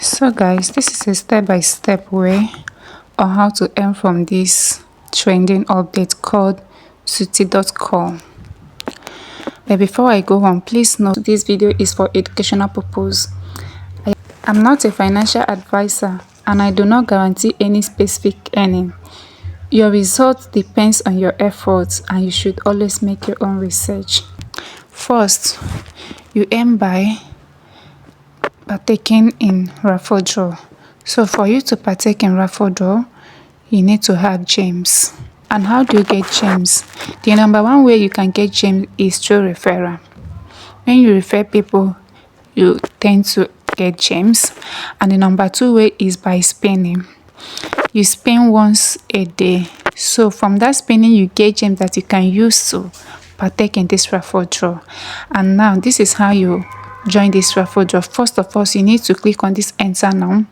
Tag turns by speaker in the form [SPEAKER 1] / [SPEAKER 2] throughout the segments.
[SPEAKER 1] So guys, this is a step-by-step way on how to earn from this trending update called Zulti.com. But before I go on, please note this video is for educational purpose. I'm not a financial advisor and I do not guarantee any specific earning. Your result depends on your efforts and you should always make your own research. First, you earn by partaking in raffle draw. So for you to partake in raffle draw, you need to have gems. And how do you get gems? The number one way you can get gems is through referral. When you refer people, you tend to get gems. And the number two way is by spending. You spend once a day. So from that spending, you get gems that you can use to partake in this raffle draw. And now this is how you join this raffle draw. First of all, you need to click on this enter now.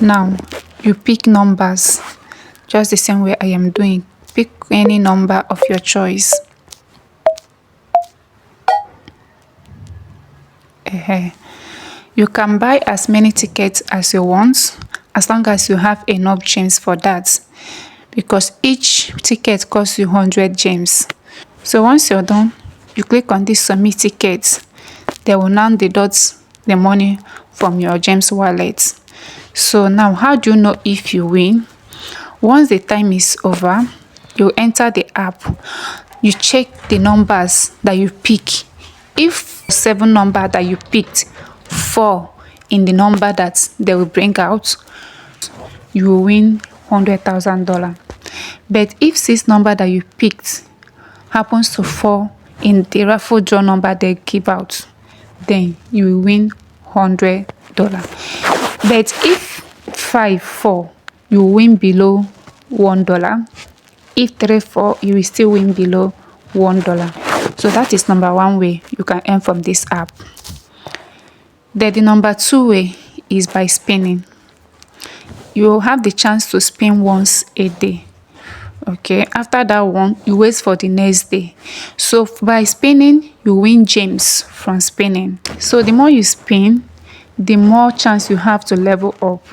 [SPEAKER 1] Now you pick numbers just the same way I am doing. Pick any number of your choice. You can buy as many tickets as you want as long as you have enough gems for that, because each ticket costs you 100 gems. So once you're done, you click on this submit tickets. They will now deduct the money from your gems wallet. So now, how do you know if you win? Once the time is over, you enter the app. You check the numbers that you pick. If 7 number that you picked fall in the number that they will bring out, you will win $100,000. But if 6 number that you picked happens to fall in the raffle draw number they give out, then you will win $100. But if 5 fall, you will win below $1. If 3 fall, you will still win below $1. So that is number one way you can earn from this app. Then the number two way is by spinning. You will have the chance to spin once a day. Okay, after that one, you wait for the next day. So by spinning, you win gems from spinning. So the more you spin, the more chance you have to level up.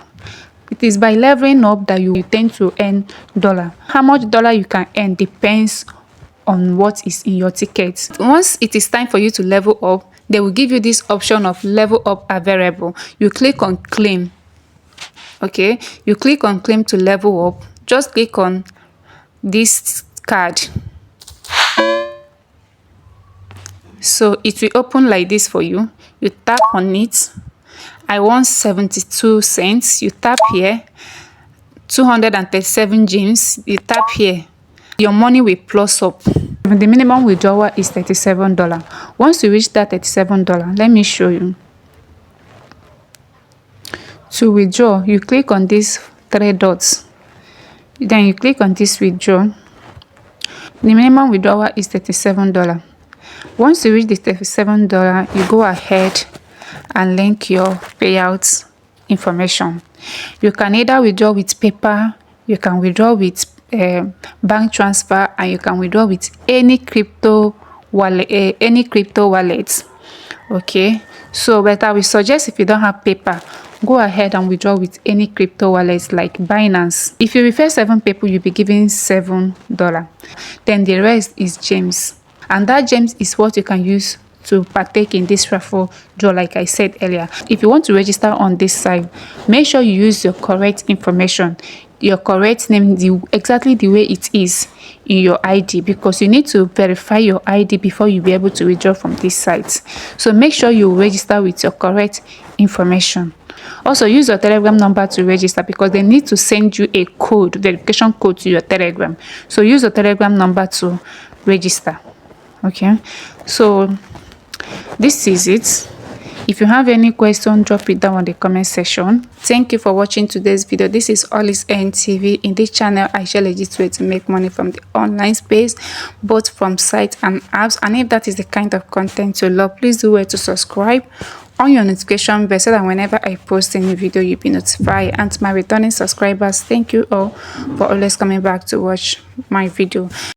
[SPEAKER 1] It is by leveling up that you tend to earn dollar. How much dollar you can earn depends on what is in your ticket. Once it is time for you to level up, they will give you this option of level up available. You click on claim. Okay, you click on claim to level up. Just click on this card. So it will open like this for you. You tap on it. I want 72 cents. You tap here. 237 gems. You tap here. Your money will plus up. The minimum withdrawal is $37. Once you reach that $37, let me show you. To withdraw, you click on these 3 dots. Then you click on this withdraw. The minimum withdrawal is $37. Once you reach the $37, you go ahead and link your payouts information. You can either withdraw with paper, you can withdraw with bank transfer, and you can withdraw with any crypto wallet. Okay, so but I will suggest, if you don't have paper, go ahead and withdraw with any crypto wallets like Binance. If you refer 7 people, you'll be given $7. Then the rest is gems, and that gems is what you can use to partake in this raffle draw. Like I said earlier, if you want to register on this site, make sure you use your correct information, your correct name, exactly the way it is in your ID, because you need to verify your ID before you be able to withdraw from this site. So make sure you register with your correct information. Also use your Telegram number to register, because they need to send you a code, verification code, to your Telegram. So use your Telegram number to register. Okay, so this is it. If you have any question, drop it down on the comment section. Thank you for watching today's video. This is All Is Earn TV. In this channel, I share legit way to make money from the online space, both from sites and apps. And if that is the kind of content you love, please do well to subscribe on your notification bell so that whenever I post any video, you'll be notified. And to my returning subscribers, thank you all for always coming back to watch my video.